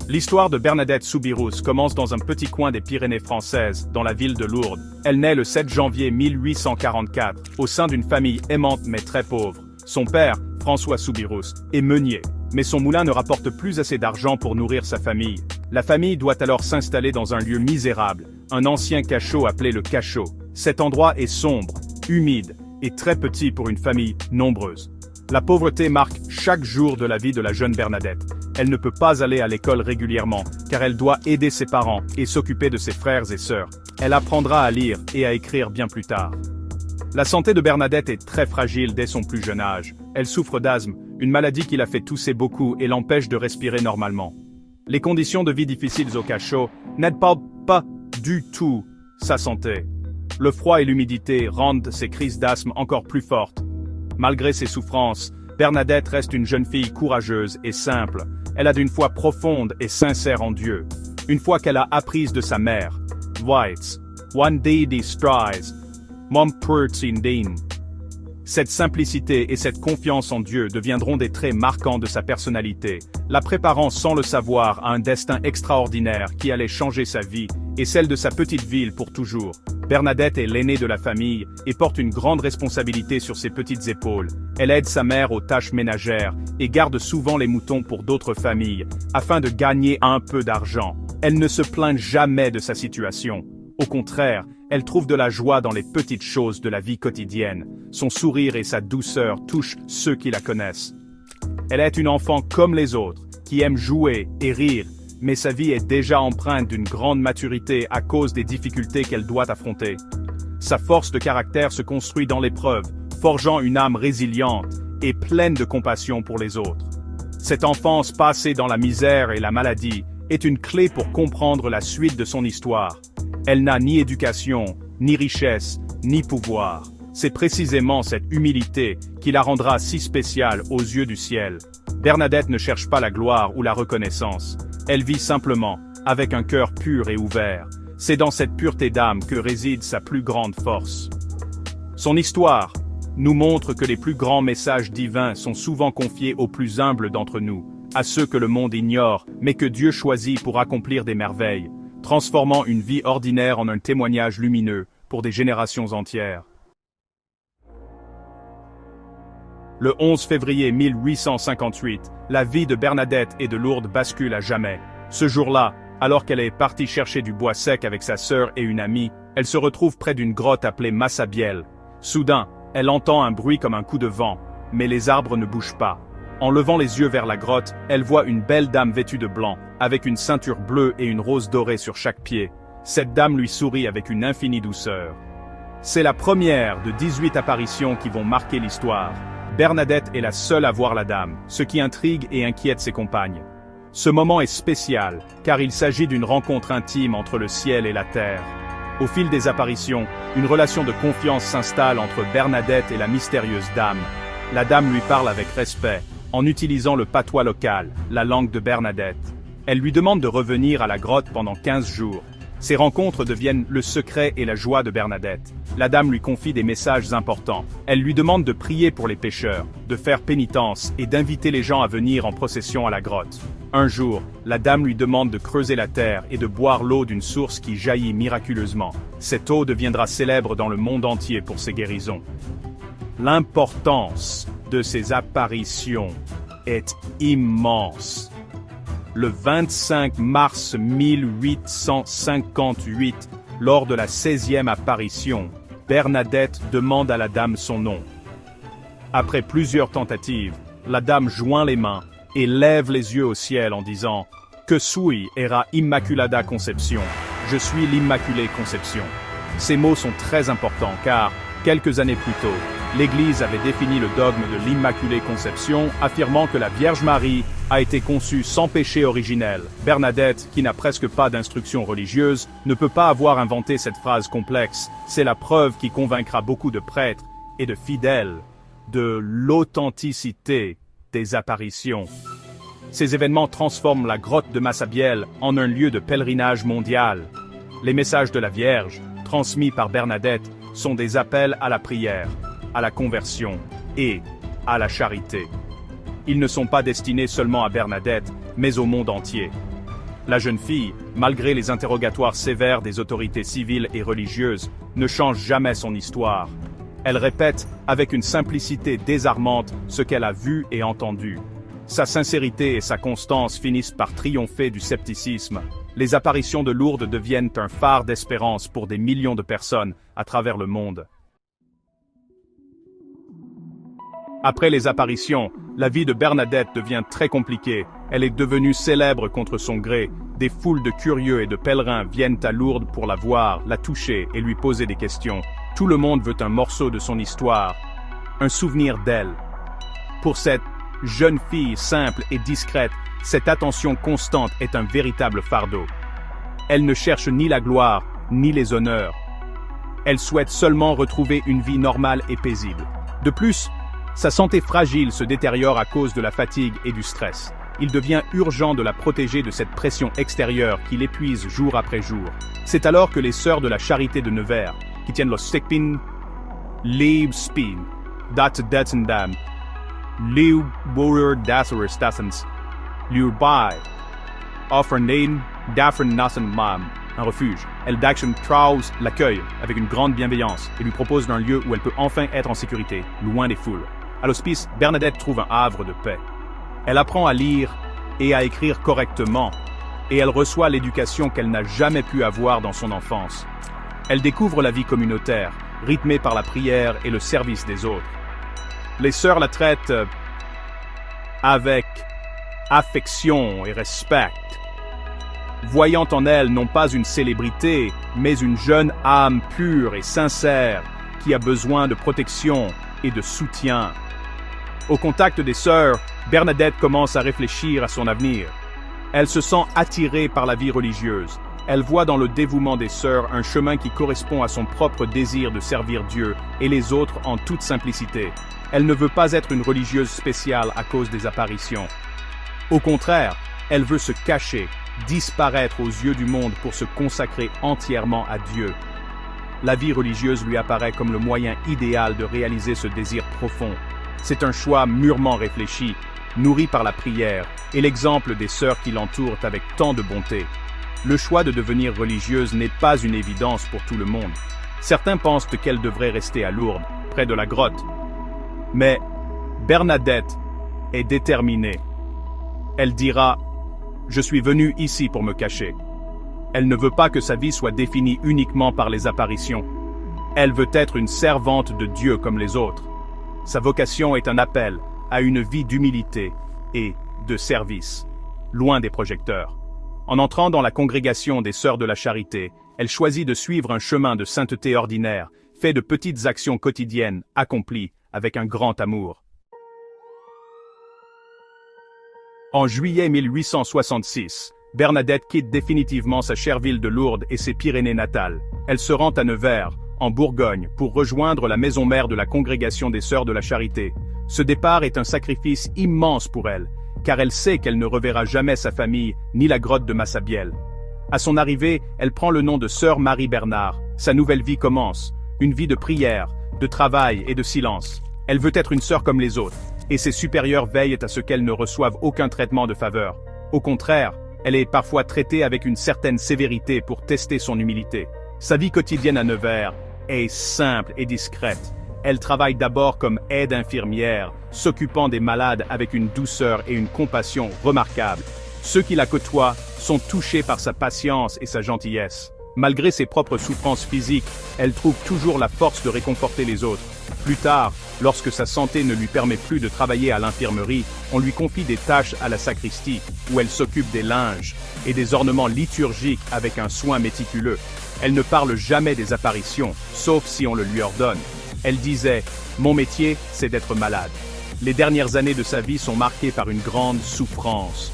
L'histoire de Bernadette Soubirous commence dans un petit coin des Pyrénées françaises, dans la ville de Lourdes. Elle naît le 7 janvier 1844, au sein d'une famille aimante mais très pauvre. Son père, François Soubirous, est meunier, mais son moulin ne rapporte plus assez d'argent pour nourrir sa famille. La famille doit alors s'installer dans un lieu misérable, un ancien cachot appelé le cachot. Cet endroit est sombre, humide et très petit pour une famille nombreuse. La pauvreté marque chaque jour de la vie de la jeune Bernadette. Elle ne peut pas aller à l'école régulièrement, car elle doit aider ses parents et s'occuper de ses frères et sœurs. Elle apprendra à lire et à écrire bien plus tard. La santé de Bernadette est très fragile dès son plus jeune âge. Elle souffre d'asthme, une maladie qui la fait tousser beaucoup et l'empêche de respirer normalement. Les conditions de vie difficiles au cachot n'aident pas du tout sa santé. Le froid et l'humidité rendent ses crises d'asthme encore plus fortes. Malgré ses souffrances, Bernadette reste une jeune fille courageuse et simple. Elle a une foi profonde et sincère en Dieu. Une foi qu'elle a apprise de sa mère. Whites, one day des strides, mom din. Cette simplicité et cette confiance en Dieu deviendront des traits marquants de sa personnalité, la préparant sans le savoir à un destin extraordinaire qui allait changer sa vie et celle de sa petite ville pour toujours. Bernadette est l'aînée de la famille et porte une grande responsabilité sur ses petites épaules. Elle aide sa mère aux tâches ménagères et garde souvent les moutons pour d'autres familles, afin de gagner un peu d'argent. Elle ne se plaint jamais de sa situation. Au contraire, elle trouve de la joie dans les petites choses de la vie quotidienne. Son sourire et sa douceur touchent ceux qui la connaissent. Elle est une enfant comme les autres, qui aime jouer et rire, mais sa vie est déjà empreinte d'une grande maturité à cause des difficultés qu'elle doit affronter. Sa force de caractère se construit dans l'épreuve, forgeant une âme résiliente et pleine de compassion pour les autres. Cette enfance passée dans la misère et la maladie est une clé pour comprendre la suite de son histoire. Elle n'a ni éducation, ni richesse, ni pouvoir. C'est précisément cette humilité qui la rendra si spéciale aux yeux du ciel. Bernadette ne cherche pas la gloire ou la reconnaissance. Elle vit simplement, avec un cœur pur et ouvert. C'est dans cette pureté d'âme que réside sa plus grande force. Son histoire nous montre que les plus grands messages divins sont souvent confiés aux plus humbles d'entre nous, à ceux que le monde ignore, mais que Dieu choisit pour accomplir des merveilles, transformant une vie ordinaire en un témoignage lumineux pour des générations entières. Le 11 février 1858, la vie de Bernadette et de Lourdes bascule à jamais. Ce jour-là, alors qu'elle est partie chercher du bois sec avec sa sœur et une amie, elle se retrouve près d'une grotte appelée Massabielle. Soudain, elle entend un bruit comme un coup de vent, mais les arbres ne bougent pas. En levant les yeux vers la grotte, elle voit une belle dame vêtue de blanc, avec une ceinture bleue et une rose dorée sur chaque pied. Cette dame lui sourit avec une infinie douceur. C'est la première de 18 apparitions qui vont marquer l'histoire. Bernadette est la seule à voir la dame, ce qui intrigue et inquiète ses compagnes. Ce moment est spécial, car il s'agit d'une rencontre intime entre le ciel et la terre. Au fil des apparitions, une relation de confiance s'installe entre Bernadette et la mystérieuse dame. La dame lui parle avec respect, en utilisant le patois local, la langue de Bernadette. Elle lui demande de revenir à la grotte pendant 15 jours. Ces rencontres deviennent le secret et la joie de Bernadette. La dame lui confie des messages importants. Elle lui demande de prier pour les pécheurs, de faire pénitence et d'inviter les gens à venir en procession à la grotte. Un jour, la dame lui demande de creuser la terre et de boire l'eau d'une source qui jaillit miraculeusement. Cette eau deviendra célèbre dans le monde entier pour ses guérisons. L'importance de ces apparitions est immense. Le 25 mars 1858, lors de la 16e apparition, Bernadette demande à la dame son nom. Après plusieurs tentatives, la dame joint les mains et lève les yeux au ciel en disant « Que suis era Immaculada Conception » ? Je suis l'Immaculée Conception. Ces mots sont très importants car, quelques années plus tôt, l'Église avait défini le dogme de l'Immaculée Conception, affirmant que la Vierge Marie a été conçue sans péché originel. Bernadette, qui n'a presque pas d'instruction religieuse, ne peut pas avoir inventé cette phrase complexe. C'est la preuve qui convaincra beaucoup de prêtres et de fidèles de l'authenticité des apparitions. Ces événements transforment la grotte de Massabielle en un lieu de pèlerinage mondial. Les messages de la Vierge, transmis par Bernadette, sont des appels à la prière, à la conversion et à la charité. Ils ne sont pas destinés seulement à Bernadette, mais au monde entier. La jeune fille, malgré les interrogatoires sévères des autorités civiles et religieuses, ne change jamais son histoire. Elle répète, avec une simplicité désarmante, ce qu'elle a vu et entendu. Sa sincérité et sa constance finissent par triompher du scepticisme. Les apparitions de Lourdes deviennent un phare d'espérance pour des millions de personnes à travers le monde. Après les apparitions, la vie de Bernadette devient très compliquée. Elle est devenue célèbre contre son gré. Des foules de curieux et de pèlerins viennent à Lourdes pour la voir, la toucher et lui poser des questions. Tout le monde veut un morceau de son histoire, un souvenir d'elle. Pour cette jeune fille simple et discrète, cette attention constante est un véritable fardeau. Elle ne cherche ni la gloire, ni les honneurs. Elle souhaite seulement retrouver une vie normale et paisible. De plus, sa santé fragile se détériore à cause de la fatigue et du stress. Il devient urgent de la protéger de cette pression extérieure qui l'épuise jour après jour. C'est alors que les sœurs de la Charité de Nevers, qui tiennent le Stickpin, Liebspin, Dam, Liu Boer Dasser Stassens, Liu Bai, offrent Nain, Daffren Nassen Mam, un refuge. Elle d'Action Traus l'accueille avec une grande bienveillance et lui propose un lieu où elle peut enfin être en sécurité, loin des foules. À l'hospice, Bernadette trouve un havre de paix. Elle apprend à lire et à écrire correctement, et elle reçoit l'éducation qu'elle n'a jamais pu avoir dans son enfance. Elle découvre la vie communautaire, rythmée par la prière et le service des autres. Les sœurs la traitent avec affection et respect, voyant en elle non pas une célébrité, mais une jeune âme pure et sincère qui a besoin de protection et de soutien. Au contact des sœurs, Bernadette commence à réfléchir à son avenir. Elle se sent attirée par la vie religieuse. Elle voit dans le dévouement des sœurs un chemin qui correspond à son propre désir de servir Dieu et les autres en toute simplicité. Elle ne veut pas être une religieuse spéciale à cause des apparitions. Au contraire, elle veut se cacher, disparaître aux yeux du monde pour se consacrer entièrement à Dieu. La vie religieuse lui apparaît comme le moyen idéal de réaliser ce désir profond. C'est un choix mûrement réfléchi, nourri par la prière et l'exemple des sœurs qui l'entourent avec tant de bonté. Le choix de devenir religieuse n'est pas une évidence pour tout le monde. Certains pensent qu'elle devrait rester à Lourdes, près de la grotte. Mais Bernadette est déterminée. Elle dira « Je suis venue ici pour me cacher ». Elle ne veut pas que sa vie soit définie uniquement par les apparitions. Elle veut être une servante de Dieu comme les autres. Sa vocation est un appel à une vie d'humilité et de service, loin des projecteurs. En entrant dans la congrégation des Sœurs de la Charité, elle choisit de suivre un chemin de sainteté ordinaire, fait de petites actions quotidiennes, accomplies avec un grand amour. En juillet 1866, Bernadette quitte définitivement sa chère ville de Lourdes et ses Pyrénées natales. Elle se rend à Nevers, en Bourgogne, pour rejoindre la maison mère de la congrégation des Sœurs de la Charité. Ce départ est un sacrifice immense pour elle, car elle sait qu'elle ne reverra jamais sa famille, ni la grotte de Massabielle. À son arrivée, elle prend le nom de Sœur Marie Bernard. Sa nouvelle vie commence, une vie de prière, de travail et de silence. Elle veut être une sœur comme les autres, et ses supérieurs veillent à ce qu'elle ne reçoive aucun traitement de faveur. Au contraire, elle est parfois traitée avec une certaine sévérité pour tester son humilité. Sa vie quotidienne à Nevers est simple et discrète. Elle travaille d'abord comme aide infirmière, s'occupant des malades avec une douceur et une compassion remarquables. Ceux qui la côtoient sont touchés par sa patience et sa gentillesse. Malgré ses propres souffrances physiques, elle trouve toujours la force de réconforter les autres. Plus tard, lorsque sa santé ne lui permet plus de travailler à l'infirmerie, on lui confie des tâches à la sacristie, où elle s'occupe des linges et des ornements liturgiques avec un soin méticuleux. Elle ne parle jamais des apparitions, sauf si on le lui ordonne. Elle disait « Mon métier, c'est d'être malade ». Les dernières années de sa vie sont marquées par une grande souffrance.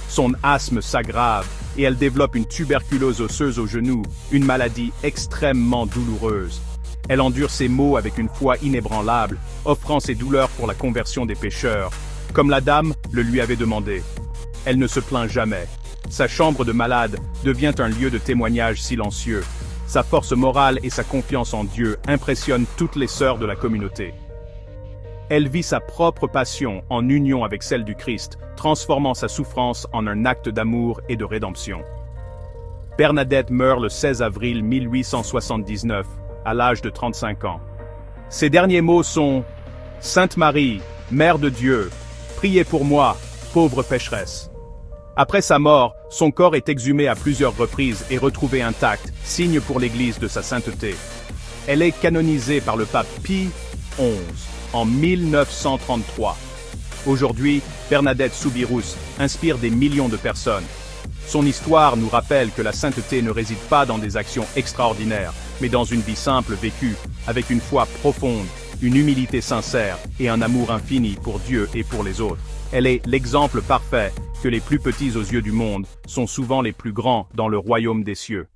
Son asthme s'aggrave et elle développe une tuberculose osseuse au genou, une maladie extrêmement douloureuse. Elle endure ses maux avec une foi inébranlable, offrant ses douleurs pour la conversion des pécheurs, comme la dame le lui avait demandé. Elle ne se plaint jamais. Sa chambre de malade devient un lieu de témoignage silencieux. Sa force morale et sa confiance en Dieu impressionnent toutes les sœurs de la communauté. Elle vit sa propre passion en union avec celle du Christ, transformant sa souffrance en un acte d'amour et de rédemption. Bernadette meurt le 16 avril 1879, à l'âge de 35 ans. Ses derniers mots sont « Sainte Marie, Mère de Dieu, priez pour moi, pauvre pécheresse ». Après sa mort, son corps est exhumé à plusieurs reprises et retrouvé intact, signe pour l'Église de sa sainteté. Elle est canonisée par le pape Pie XI en 1933. Aujourd'hui, Bernadette Soubirous inspire des millions de personnes. Son histoire nous rappelle que la sainteté ne réside pas dans des actions extraordinaires, mais dans une vie simple vécue, avec une foi profonde, une humilité sincère et un amour infini pour Dieu et pour les autres. Elle est l'exemple parfait que les plus petits aux yeux du monde sont souvent les plus grands dans le royaume des cieux.